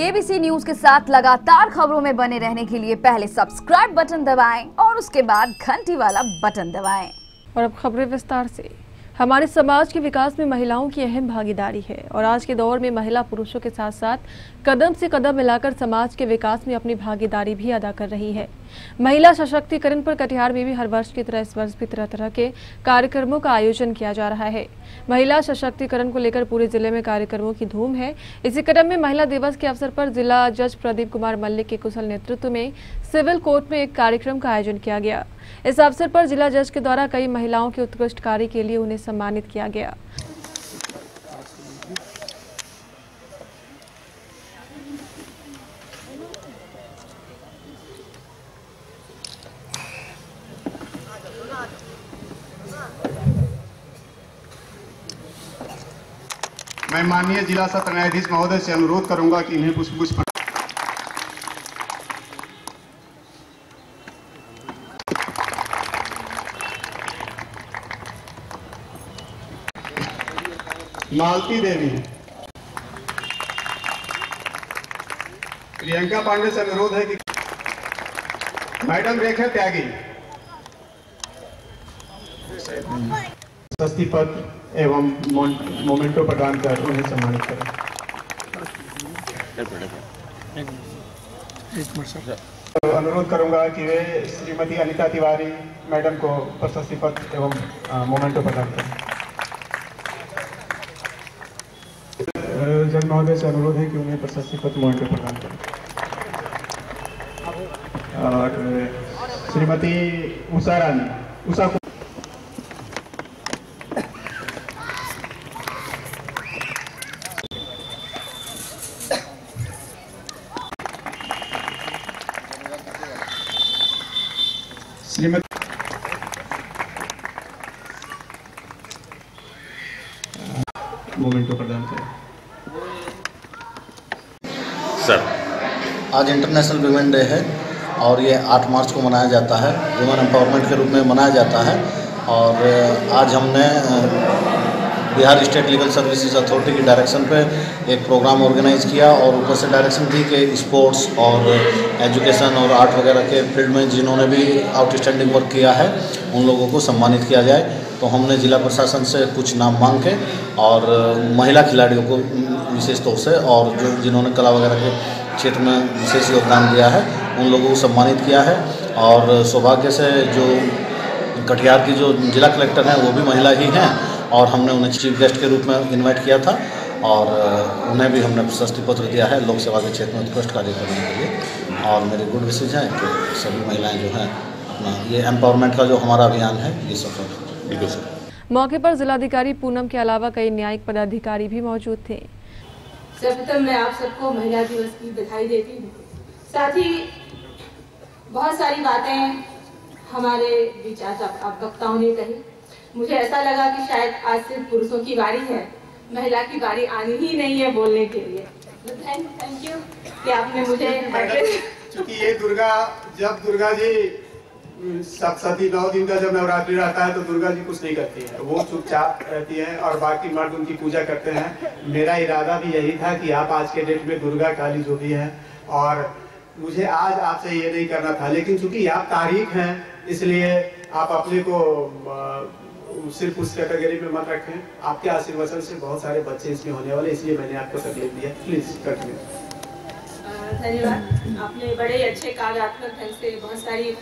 KBC news के साथ लगातार खबरों में बने रहने के लिए पहले सब्सक्राइब बटन दबाएं और उसके बाद घंटी वाला बटन दबाएं। और अब खबरें विस्तार से। हमारे समाज के विकास में महिलाओं की अहम भागीदारी है और आज के दौर में महिला पुरुषों के साथ साथ कदम से कदम मिलाकर समाज के विकास में अपनी भागीदारी भी अदा कर रही है। महिला सशक्तिकरण पर कटिहार में भी हर वर्ष की तरह इस वर्ष भी तरह तरह के कार्यक्रमों का आयोजन किया जा रहा है। महिला सशक्तिकरण को लेकर पूरे जिले में कार्यक्रमों की धूम है। इसी क्रम में महिला दिवस के अवसर पर जिला जज प्रदीप कुमार मल्लिक के कुशल नेतृत्व में सिविल कोर्ट में एक कार्यक्रम का आयोजन किया गया। इस अवसर पर जिला जज के द्वारा कई महिलाओं के उत्कृष्ट कार्य के लिए उन्हें सम्मानित किया गया। मैं माननीय जिला सत्र न्यायाधीश महोदय से अनुरोध करूंगा कि इन्हें कुछ मालती देवी, प्रियंका पांडे से अनुरोध है कि मैडम रेखा त्यागी प्रशस्ति पत्र एवं मोमेंटो प्रदान कर उन्हें सम्मानित करें। तो अनुरोध करूंगा कि वे श्रीमती अनिता तिवारी मैडम को प्रशस्ति पत्र एवं मोमेंटो प्रदान करें। जज महोदय से अनुरोध है कि उन्हें प्रशस्ति पत्र मोमेंटो प्रदान करें। और श्रीमती उषा रानी उषा श्रीमती मोमेंटो प्रदान करें। सर, आज इंटरनेशनल वीमेन डे है और ये 8 मार्च को मनाया जाता है। वुमेन एम्पावरमेंट के रूप में मनाया जाता है और आज हमने Bihar state legal services authority की डायरेक्शन पे एक प्रोग्राम ऑर्गेनाइज किया और ऊपर से डायरेक्शन थी कि स्पोर्ट्स और एजुकेशन और आर्ट वगैरह के फील्ड में जिन्होंने भी आउटस्टैंडिंग वर्क किया है उन लोगों को सम्मानित किया जाए। तो हमने जिला प्रशासन से कुछ नाम मांग के और महिला खिलाड़ियों को विशेष तौर से और जो जिन्होंने कला वगैरह के क्षेत्र में विशेष योगदान दिया है उन लोगों को सम्मानित किया है। और सौभाग्य से जो कटिहार की जो जिला कलेक्टर हैं वो भी महिला ही हैं और हमने उन्हें चीफ गेस्ट के रूप में इनवाइट किया था और उन्हें भी हमने प्रशस्ति पत्र दिया है लोक सेवा के क्षेत्र में उत्कृष्ट कार्य करने के लिए। और मेरे गुड विशेष हैं कि सभी महिलाएं जो हैं अपना ये एम्पावरमेंट का जो हमारा अभियान है ये सफल बिल्कुल सर। मौके पर जिलाधिकारी पूनम के अलावा कई न्यायिक पदाधिकारी भी मौजूद थे। सर्वप्रथम मैं आप सबको महिला दिवस की बधाई देती हूँ। साथ ही बहुत सारी बातें हमारे विचार वक्ताओं ने कही। मुझे ऐसा लगा कि शायद आज सिर्फ पुरुषों की बारी है, महिला की बारी आनी ही नहीं है बोलने के लिए। तो थैंक यू कि आपने मुझे क्योंकि ये जब दुर्गा जी सप्तशती 9 दिन का जब नवरात्रि रहता है तो दुर्गा जी कुछ नहीं करती है, वो चुपचाप रहती है और बाकी मर्द उनकी पूजा करते हैं। मेरा इरादा भी यही था कि आप आज के डेट में दुर्गा काली जो भी है और मुझे आज आपसे ये नहीं करना था, लेकिन चूंकि आप तारीख हैं इसलिए आप अपने को सिर्फ उस कैटेगरी में मत रखें। आपके आशीर्वाद से बहुत सारे बच्चे इसमें होने वाले, इसलिए मैंने आपको तकलीफ दी है। Please continue. धन्यवाद। आपने बड़े अच्छे कार्यात्मक ढंग से बहुत सारी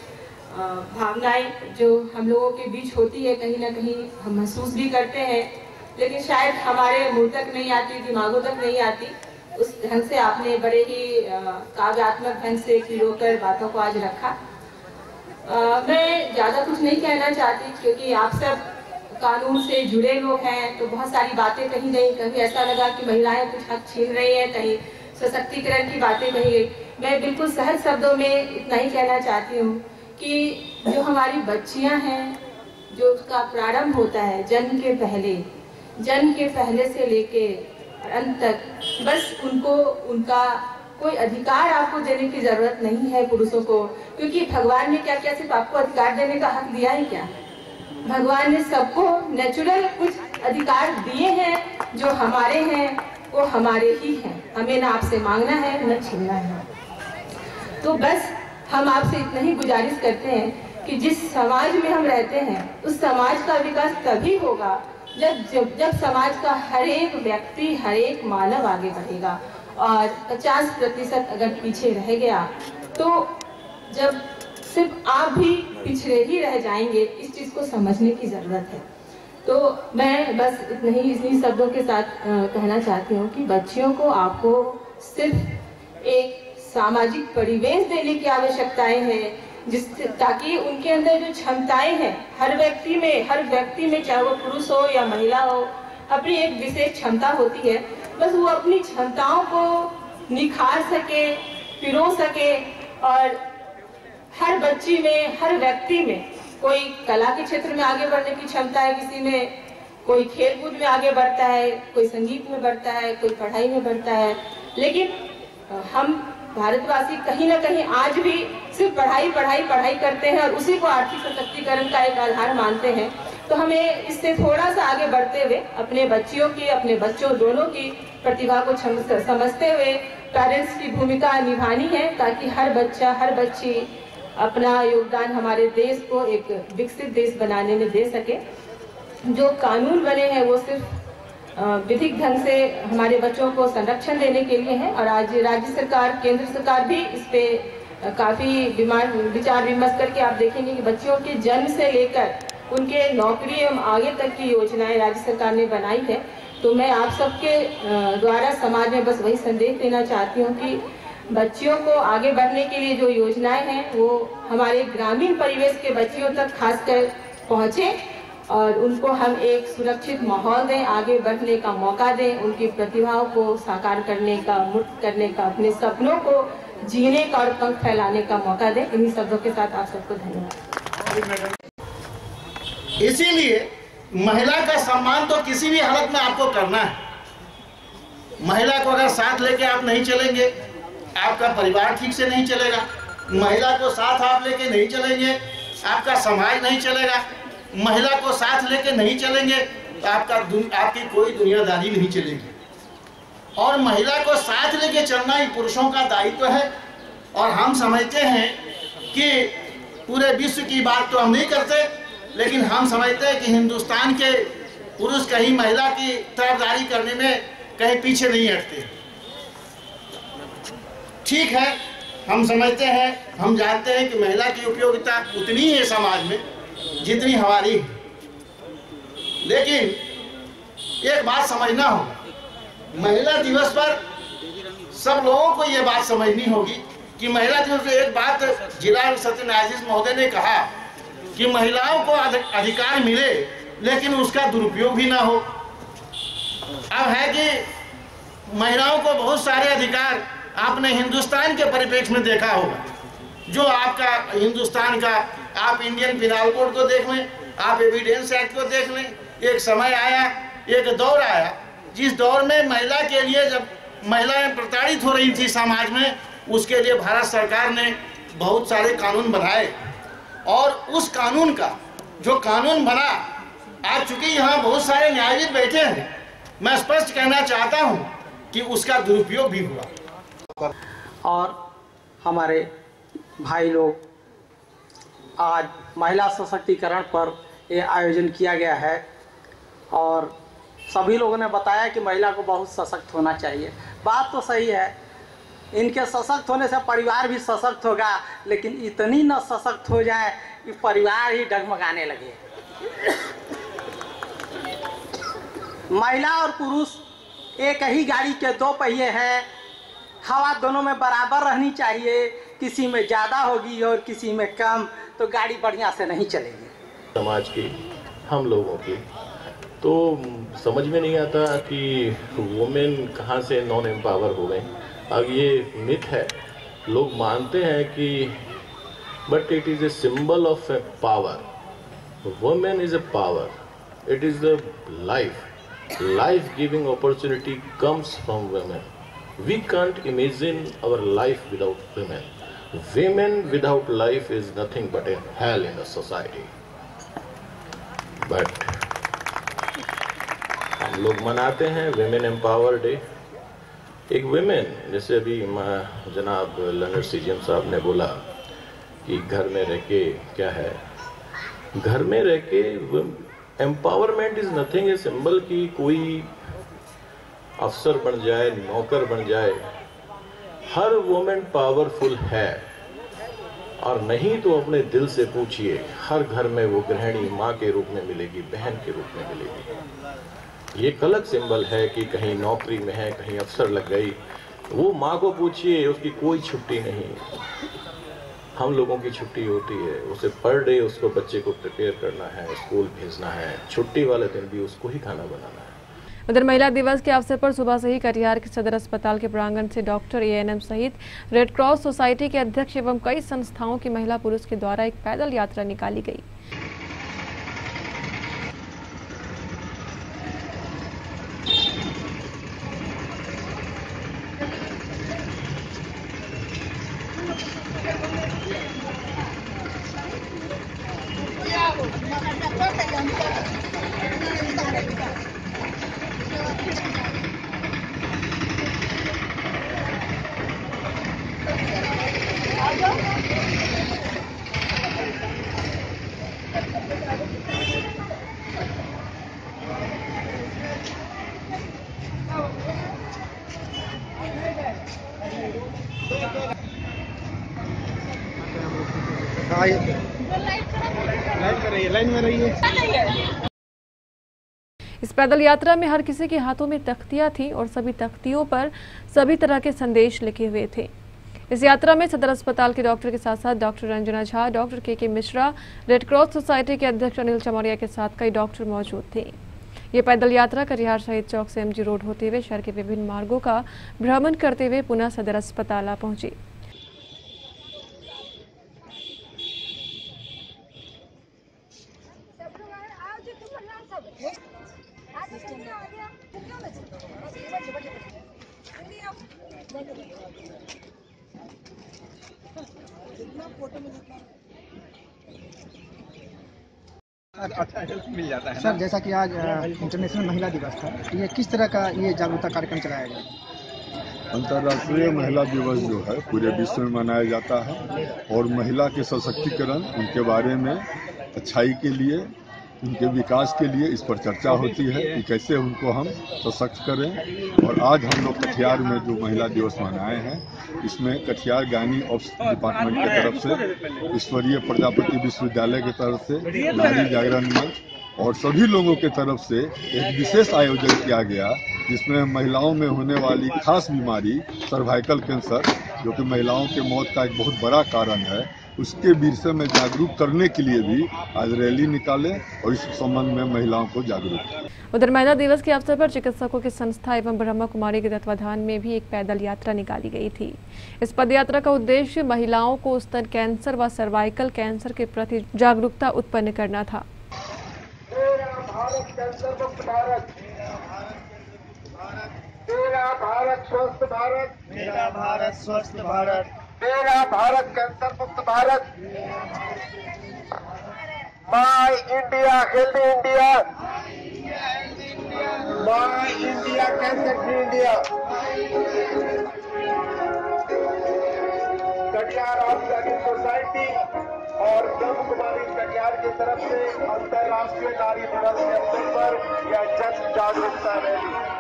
भावनाएं जो हम लोगों के बीच होती है कहीं ना कहीं हम महसूस भी करते हैं, लेकिन शायद हमारे मुंह तक नहीं आती, दिमागों तक नहीं आती। उस ढंग से आपने बड़े ही काव्यात्मक ढंग से खिलौकर बातों को आज रखा। मैं ज़्यादा कुछ नहीं कहना चाहती क्योंकि आप सब कानून से जुड़े लोग हैं, तो बहुत सारी बातें कही गई। कभी ऐसा लगा कि महिलाएं कुछ हक छीन रही हैं, कहीं सशक्तिकरण की बातें कही गई। मैं बिल्कुल सहज शब्दों में इतना ही कहना चाहती हूँ कि जो हमारी बच्चियाँ हैं, जो उसका प्रारंभ होता है जन्म के पहले से लेके अंत तक, बस उनको उनका कोई अधिकार आपको देने की जरूरत नहीं है पुरुषों को, क्योंकि भगवान ने क्या सिर्फ आपको अधिकार देने का हक दिया है क्या? भगवान ने सबको नेचुरल कुछ अधिकार दिए हैं जो हमारे हैं, वो हमारे ही हैं, हमें ना आपसे मांगना है न छीनना है। तो बस हम आपसे इतना ही गुजारिश करते हैं कि जिस समाज में हम रहते हैं उस समाज का विकास तभी होगा जब समाज का हर एक व्यक्ति, हर एक मानव आगे बढ़ेगा। और 50% अगर पीछे रह गया तो जब सिर्फ आप भी पिछड़े ही रह जाएंगे। इस चीज को समझने की जरूरत है। तो मैं बस इन्हीं शब्दों के साथ कहना चाहती हूँ कि बच्चियों को आपको सिर्फ एक सामाजिक परिवेश देने की आवश्यकताएं हैं, ताकि उनके अंदर जो क्षमताएं हैं, हर व्यक्ति में चाहे वो पुरुष हो या महिला हो, अपनी एक विशेष क्षमता होती है। बस वो अपनी क्षमताओं को निखार सके, पिरो सके। और हर बच्ची में, हर व्यक्ति में कोई कला के क्षेत्र में आगे बढ़ने की क्षमता है, किसी में कोई खेल कूद में आगे बढ़ता है, कोई संगीत में बढ़ता है, कोई पढ़ाई में बढ़ता है। लेकिन हम भारतवासी कहीं ना कहीं आज भी सिर्फ पढ़ाई करते हैं और उसी को आर्थिक सशक्तिकरण का एक आधार मानते हैं। तो हमें इससे थोड़ा सा आगे बढ़ते हुए अपने बच्चियों की, अपने बच्चों दोनों की प्रतिभा को समझते हुए पेरेंट्स की भूमिका निभानी है, ताकि हर बच्चा, हर बच्ची अपना योगदान हमारे देश को एक विकसित देश बनाने में दे सके। जो कानून बने हैं वो सिर्फ विधिक ढंग से हमारे बच्चों को संरक्षण देने के लिए है। और आज राज्य सरकार, केंद्र सरकार भी इस पे काफी विचार विमर्श करके आप देखेंगे कि बच्चों के जन्म से लेकर उनके नौकरी एवं आगे तक की योजनाएं राज्य सरकार ने बनाई है। तो मैं आप सबके द्वारा समाज में बस वही संदेश देना चाहती हूँ कि बच्चियों को आगे बढ़ने के लिए जो योजनाएं हैं वो हमारे ग्रामीण परिवेश के बच्चियों तक खासकर पहुँचे और उनको हम एक सुरक्षित माहौल दें, आगे बढ़ने का मौका दें, उनकी प्रतिभाओं को साकार करने का, मुक्त करने का, अपने सपनों को जीने का और पंख फैलाने का मौका दें। इन्हीं शब्दों के साथ आप सबको धन्यवाद। इसीलिए महिला का सम्मान तो किसी भी हालत में आपको करना है। महिला को अगर साथ लेके आप नहीं चलेंगे, आपका परिवार ठीक से नहीं चलेगा। महिला को साथ आप लेके नहीं चलेंगे, आपका समाज नहीं चलेगा। महिला को साथ लेके नहीं चलेंगे तो आपकी कोई दुनियादारी नहीं चलेगी। और महिला को साथ लेके चलना ही पुरुषों का दायित्व है। और हम समझते हैं कि पूरे विश्व की बात तो हम नहीं करते, लेकिन हम समझते हैं कि हिंदुस्तान के पुरुष कहीं महिला की तरफदारी करने में कहीं पीछे नहीं हटते। ठीक है, हम समझते हैं, हम जानते हैं कि महिला की उपयोगिता उतनी ही है समाज में जितनी हमारी है। लेकिन एक बात समझना होगा, महिला दिवस पर सब लोगों को ये बात समझनी होगी कि महिला दिवस पर एक बात जिला सत्यनारायण महोदय ने कहा कि महिलाओं को अधिकार मिले लेकिन उसका दुरुपयोग भी ना हो। अब है कि महिलाओं को बहुत सारे अधिकार आपने हिंदुस्तान के परिप्रेक्ष्य में देखा होगा। जो आपका हिंदुस्तान का, आप इंडियन पिनल कोड को देख लें, आप एविडेंस एक्ट को देख लें। एक समय आया, एक दौर आया जिस दौर में महिला के लिए, जब महिलाएं प्रताड़ित हो रही थी समाज में, उसके लिए भारत सरकार ने बहुत सारे कानून बनाए। और उस कानून का जो कानून बना, आज चूंकि यहाँ बहुत सारे न्यायाधीश बैठे हैं, मैं स्पष्ट कहना चाहता हूँ कि उसका दुरुपयोग भी हुआ। और हमारे भाई लोग, आज महिला सशक्तिकरण पर ये आयोजन किया गया है और सभी लोगों ने बताया कि महिला को बहुत सशक्त होना चाहिए। बात तो सही है, इनके सशक्त होने से परिवार भी सशक्त होगा, लेकिन इतनी न सशक्त हो जाए कि परिवार ही डगमगाने लगे। महिला और पुरुष एक ही गाड़ी के दो पहिए हैं, हवा दोनों में बराबर रहनी चाहिए। किसी में ज़्यादा होगी और किसी में कम, तो गाड़ी बढ़िया से नहीं चलेगी। समाज की, हम लोगों की तो समझ में नहीं आता कि वुमेन कहाँ से नॉन एम्पावर हो गए। अब ये मिथ है, लोग मानते हैं कि, but it is a symbol of A power. Women is a power, it is the life giving opportunity comes from women. We can't imagine our life without women. Women without life is nothing but a hell in a society. But हम लोग मनाते हैं Women Empower Day। एक women, जैसे अभी जनाब learner CGM साहब ने बोला कि घर में रह के क्या है, घर में रह के empowerment is nothing a symbol कि कोई अफसर बन जाए, नौकर बन जाए। हर वुमेन पावरफुल है, और नहीं तो अपने दिल से पूछिए, हर घर में वो गृहिणी माँ के रूप में मिलेगी, बहन के रूप में मिलेगी। ये अलग सिंबल है कि कहीं नौकरी में है, कहीं अफसर लग गई, वो माँ को पूछिए, उसकी कोई छुट्टी नहीं। हम लोगों की छुट्टी होती है, उसे पर डे उसको बच्चे को प्रिपेयर करना है, स्कूल भेजना है, छुट्टी वाले दिन भी उसको ही खाना बनाना है। उधर महिला दिवस के अवसर पर सुबह से ही कटिहार के सदर अस्पताल के प्रांगण से डॉक्टर, एएनएम सहित रेड क्रॉस सोसाइटी के अध्यक्ष एवं कई संस्थाओं की महिला पुरुष के द्वारा एक पैदल यात्रा निकाली गई। लाइन में रहिए। इस पैदल यात्रा में हर किसी के हाथों में तख्तियां थी और सभी तख्तियों पर सभी तरह के संदेश लिखे हुए थे। इस यात्रा में सदर अस्पताल के डॉक्टर के साथ साथ डॉक्टर रंजना झा, डॉक्टर के मिश्रा, रेड क्रॉस सोसाइटी के अध्यक्ष अनिल चमोरिया के साथ कई डॉक्टर मौजूद थे। ये पैदल यात्रा कटिहार शहीद चौक से एमजी रोड होते हुए शहर के विभिन्न मार्गों का भ्रमण करते हुए पुनः सदर अस्पताल पहुंची। अच्छा हेल्प मिल जाता है सर। जैसा कि आज इंटरनेशनल महिला दिवस था, तो ये किस तरह का ये जागरूकता कार्यक्रम चलाया गया? अंतर्राष्ट्रीय महिला दिवस जो है पूरे विश्व में मनाया जाता है और महिला के सशक्तिकरण, उनके बारे में अच्छाई के लिए, उनके विकास के लिए इस पर चर्चा होती है कि कैसे उनको हम सशक्त करें। और आज हम लोग कटिहार में जो महिला दिवस मनाए हैं, इसमें कटिहार गायनी ऑप्स डिपार्टमेंट की तरफ से, ईश्वरीय प्रजापति विश्वविद्यालय की तरफ से, नारी जागरण मंच और सभी लोगों के तरफ से एक विशेष आयोजन किया गया, जिसमें महिलाओं में होने वाली खास बीमारी सर्वाइकल कैंसर, जो कि महिलाओं के मौत का एक बहुत बड़ा कारण है, उसके विषय में जागरूक करने के लिए भी आज रैली निकाले और इस संबंध में महिलाओं को जागरूक किया। उधर महिला दिवस के अवसर पर चिकित्सकों की संस्था एवं ब्रह्मा कुमारी के तत्वाधान में भी एक पैदल यात्रा निकाली गई थी। इस पदयात्रा का उद्देश्य महिलाओं को स्तन कैंसर व सर्वाइकल कैंसर के प्रति जागरूकता उत्पन्न करना था। मेरा भारत कैंसर मुक्त भारत, मेरा भारत स्वस्थ भारत, मेरा भारत स्वस्थ भारत, मेरा भारत कैंसर मुक्त Bharat, my India healthy India, my India cancer free India. Katihar organic society और ब्रह्म कुमारी कटिहार की तरफ से अंतर्राष्ट्रीय नारी दिवस के अवसर पर यह जन जागरूकता रैली।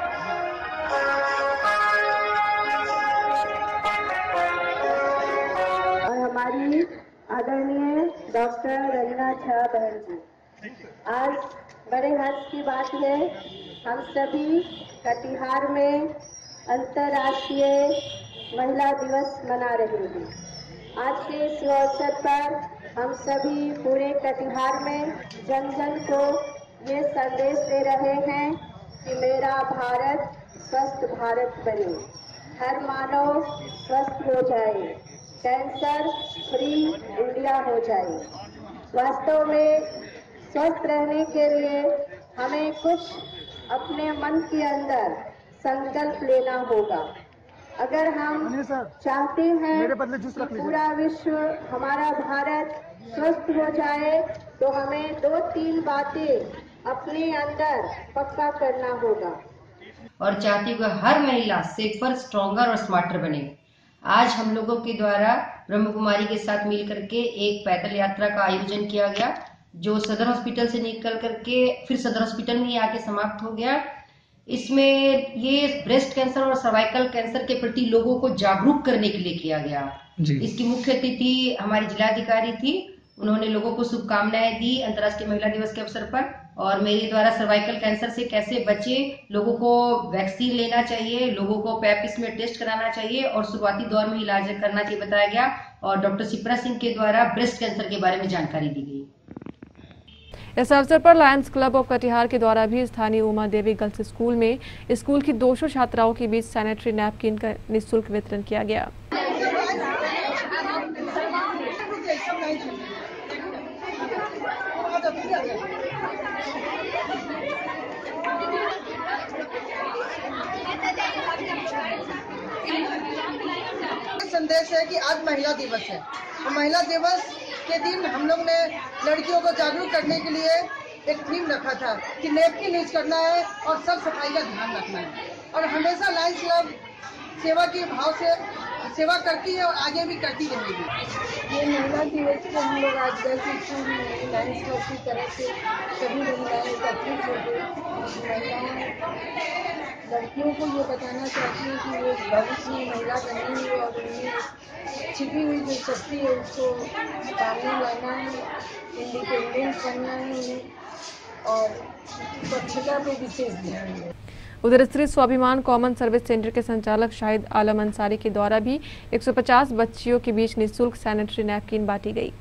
हमारी आदरणीय डॉक्टर रंजना झा बहन जी, आज बड़े हर्ष की बात है, हम सभी कटिहार में अंतर्राष्ट्रीय महिला दिवस मना रहे हैं। आज के इस अवसर पर हम सभी पूरे कटिहार में जन जन को ये संदेश दे रहे हैं कि मेरा भारत स्वस्थ भारत बने, हर मानव स्वस्थ हो जाए, कैंसर फ्री इंडिया हो जाए। वास्तव में स्वस्थ रहने के लिए हमें कुछ अपने मन के अंदर संकल्प लेना होगा। अगर हम चाहते हैं कि पूरा विश्व, हमारा भारत स्वस्थ हो जाए, तो हमें 2-3 बातें अपने अंदर पक्का करना होगा। और चाहती हूँ कि हर महिला सेफर, स्ट्रॉन्गर और स्मार्टर बने। आज हम लोगों के द्वारा ब्रह्म कुमारी के साथ मिल करके एक पैदल यात्रा का आयोजन किया गया, जो सदर हॉस्पिटल से निकल करके फिर सदर हॉस्पिटल में ही आके समाप्त हो गया। इसमें ये ब्रेस्ट कैंसर और सर्वाइकल कैंसर के प्रति लोगों को जागरूक करने के लिए किया गया। इसकी मुख्य अतिथि हमारी जिलाधिकारी थी, उन्होंने लोगों को शुभकामनाएं दी अंतर्राष्ट्रीय महिला दिवस के अवसर पर। और मेरे द्वारा सर्वाइकल कैंसर से कैसे बचे, लोगों को वैक्सीन लेना चाहिए, लोगों को पैप में टेस्ट कराना चाहिए और शुरुआती दौर में इलाज करना चाहिए बताया गया। और डॉक्टर शिप्रा सिंह के द्वारा ब्रेस्ट कैंसर के बारे में जानकारी दी गई। इस अवसर पर लायंस क्लब ऑफ कटिहार के द्वारा भी स्थानीय उमा देवी गर्ल्स स्कूल में स्कूल की 200 छात्राओं के बीच सैनिटरी नैपकिन का निःशुल्क वितरण किया गया। संदेश है कि आज महिला दिवस है और महिला दिवस के दिन हम लोग ने लड़कियों को जागरूक करने के लिए एक थीम रखा था कि नैपकिन यूज करना है और सब सफाई का ध्यान रखना है। और हमेशा लायंस क्लब सेवा के भाव से सेवा करती है और आगे भी करती रहेगी। ये महिला दिवस को हम लोग आज गर्ल्स स्कूल में लायंस क्लब की तरफ से सभी महिलाएं एकत्रित हो गई। लड़कियों को ये बताना चाहती हूँ कि वो भविष्य में महिला बनेंगी और उनमें छिपी हुई जो शक्ति है उसको सामने लाना है, इंडिपेंडेंस बनना है उन्हें और स्वच्छता पे विशेष ध्यान है। उधर स्त्री स्वाभिमान कॉमन सर्विस सेंटर के संचालक शाहिद आलम अंसारी के द्वारा भी 150 बच्चियों के बीच निःशुल्क सैनिटरी नैपकिन बांटी गई।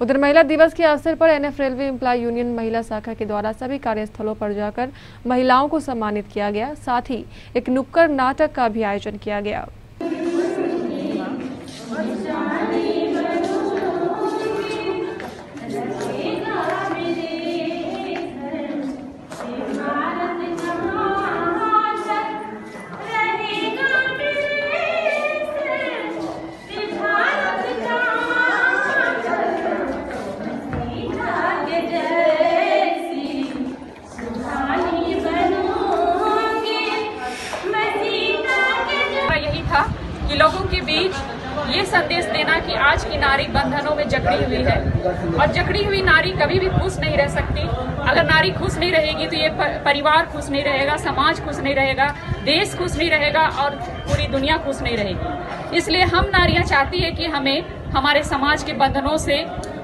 उधर महिला दिवस के अवसर पर एनएफ रेलवे एम्प्लॉय यूनियन महिला शाखा के द्वारा सभी कार्यस्थलों पर जाकर महिलाओं को सम्मानित किया गया। साथ ही एक नुक्कड़ नाटक का भी आयोजन किया गया। कि लोगों के बीच ये संदेश देना कि आज की नारी बंधनों में जकड़ी हुई है और जकड़ी हुई नारी कभी भी खुश नहीं रह सकती। अगर नारी खुश नहीं रहेगी तो ये परिवार खुश नहीं रहेगा, समाज खुश नहीं रहेगा, देश खुश नहीं रहेगा और पूरी दुनिया खुश नहीं रहेगी। इसलिए हम नारियां चाहती है कि हमें हमारे समाज के बंधनों से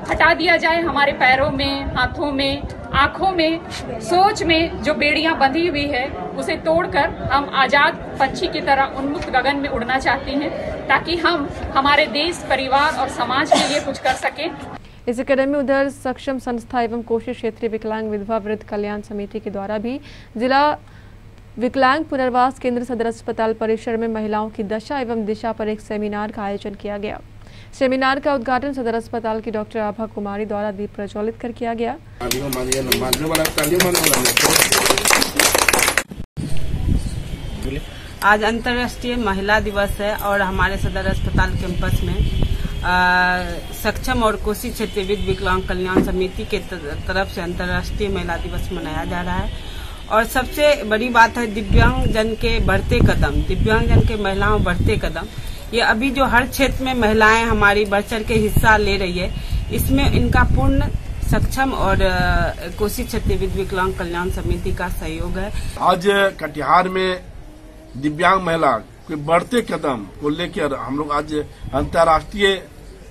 हटा दिया जाए। हमारे पैरों में, हाथों में, आंखों में, सोच में जो बेड़ियां बंधी हुई है उसे तोड़कर हम आजाद पंछी की तरह उन्मुक्त गगन में उड़ना चाहती हैं, ताकि हम हमारे देश, परिवार और समाज के लिए कुछ कर सकें। इस कदम में उधर सक्षम संस्था एवं कोशी क्षेत्रीय विकलांग विधवा वृद्ध कल्याण समिति के द्वारा भी जिला विकलांग पुनर्वास केंद्र सदर अस्पताल परिसर में महिलाओं की दशा एवं दिशा पर एक सेमिनार का आयोजन किया गया। सेमिनार का उद्घाटन सदर अस्पताल की डॉक्टर आभा कुमारी द्वारा दीप प्रज्वलित कर किया गया। आज अंतर्राष्ट्रीय महिला दिवस है और हमारे सदर अस्पताल कैंपस में सक्षम और कोसी क्षेत्रीय विधवा विकलांग कल्याण समिति के तरफ से अंतर्राष्ट्रीय महिला दिवस मनाया जा रहा है। और सबसे बड़ी बात है दिव्यांग जन के बढ़ते कदम, दिव्यांग जन के महिलाओं बढ़ते कदम। ये अभी जो हर क्षेत्र में महिलाएं हमारी बढ़ चढ़ के हिस्सा ले रही है, इसमें इनका पूर्ण सक्षम और कोसी क्षेत्रीय विधवा विकलांग कल्याण समिति का सहयोग है। आज कटिहार में दिव्यांग महिला के बढ़ते कदम को लेकर हम लोग आज अंतर्राष्ट्रीय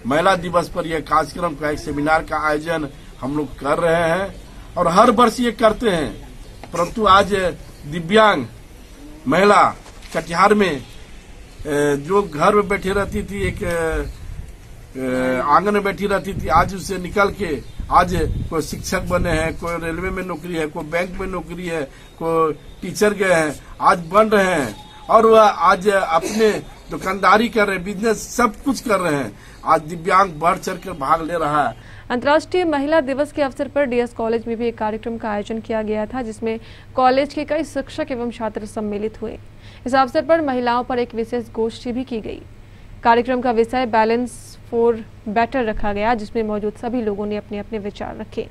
महिला दिवस पर यह कार्यक्रम का एक सेमिनार का आयोजन हम लोग कर रहे हैं और हर वर्ष ये करते हैं, परंतु आज दिव्यांग महिला कटिहार में जो घर में बैठी रहती थी, एक आंगन में बैठी रहती थी, आज उससे निकल के आज कोई शिक्षक बने हैं, कोई रेलवे में नौकरी है, कोई बैंक में नौकरी है, कोई टीचर गए हैं, आज बन रहे हैं और वह आज अपने दुकानदारी कर रहे हैं, बिजनेस सब कुछ कर रहे हैं। आज दिव्यांग बढ़ चढ़ कर भाग ले रहा है। अंतर्राष्ट्रीय महिला दिवस के अवसर पर डीएस कॉलेज में भी एक कार्यक्रम का आयोजन किया गया था, जिसमें कॉलेज के कई शिक्षक एवं छात्र सम्मिलित हुए। इस अवसर पर महिलाओं पर एक विशेष गोष्ठी भी की गई। कार्यक्रम का विषय बैलेंस फॉर बेटर रखा गया, जिसमें मौजूद सभी लोगों ने अपने अपने विचार रखे।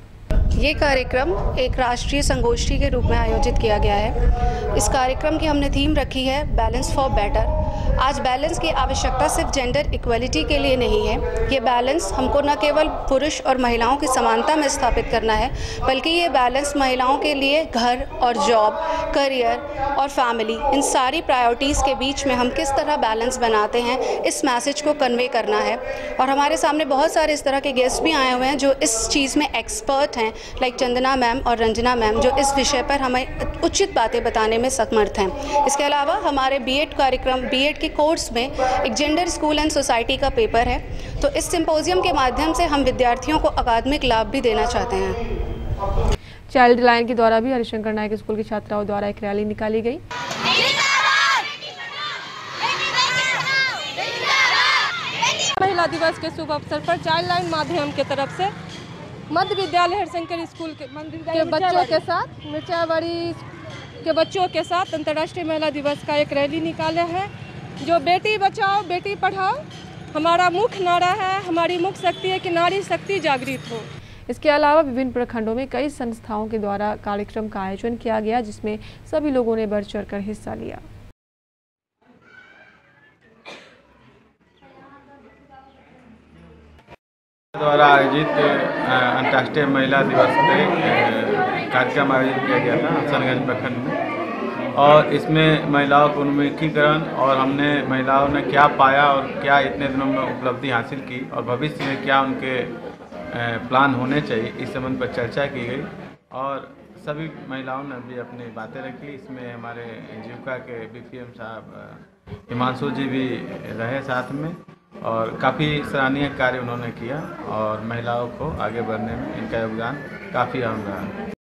ये कार्यक्रम एक राष्ट्रीय संगोष्ठी के रूप में आयोजित किया गया है। इस कार्यक्रम की हमने थीम रखी है बैलेंस फॉर बेटर। आज बैलेंस की आवश्यकता सिर्फ जेंडर इक्वलिटी के लिए नहीं है। ये बैलेंस हमको न केवल पुरुष और महिलाओं की समानता में स्थापित करना है, बल्कि ये बैलेंस महिलाओं के लिए घर और जॉब, करियर और फैमिली, इन सारी प्रायोरिटीज़ के बीच में हम किस तरह बैलेंस बनाते हैं, इस मैसेज को कन्वे करना है। और हमारे सामने बहुत सारे इस तरह के गेस्ट भी आए हुए हैं जो इस चीज़ में एक्सपर्ट हैं, लाइक चंदना मैम और रंजना मैम, जो इस विषय पर हमें उचित बातें बताने में समर्थ हैं। इसके अलावा हमारे बीएड कार्यक्रम, बीएड के कोर्स में एक जेंडर स्कूल एंड सोसाइटी का पेपर है, तो इस सिंपोजियम के माध्यम से हम विद्यार्थियों को अकादमिक लाभ भी देना चाहते हैं। चाइल्ड लाइन के द्वारा भी हरिशंकर नायक स्कूल की छात्राओं द्वारा एक रैली निकाली गई। महिला दिवस के शुभ अवसर पर चाइल्ड लाइन माध्यम के तरफ से मध्य विद्यालय हरिशंकर स्कूल के बच्चों के साथ, मिर्चाबाड़ी के बच्चों के साथ अंतर्राष्ट्रीय महिला दिवस का एक रैली निकाले हैं, जो बेटी बचाओ बेटी पढ़ाओ हमारा मुख्य नारा है। हमारी मुख्य शक्ति है कि नारी शक्ति जागृत हो। इसके अलावा विभिन्न प्रखंडों में कई संस्थाओं के द्वारा कार्यक्रम का आयोजन किया गया, जिसमें सभी लोगों ने बढ़ चढ़कर हिस्सा लिया। द्वारा आयोजित अंतर्राष्ट्रीय महिला दिवस पे कार्यक्रम आयोजित किया गया था हसनगंज प्रखंड में, और इसमें महिलाओं को उन्मुखीकरण और हमने महिलाओं ने क्या पाया और क्या इतने दिनों में उपलब्धि हासिल की और भविष्य में क्या उनके प्लान होने चाहिए, इस संबंध पर चर्चा की गई और सभी महिलाओं ने भी अपनी बातें रखी। इसमें हमारे जीविका के बीपीएम साहब हिमांशु जी भी रहे साथ में, और काफ़ी सराहनीय कार्य उन्होंने किया और महिलाओं को आगे बढ़ने में इनका योगदान काफ़ी अहम रहा।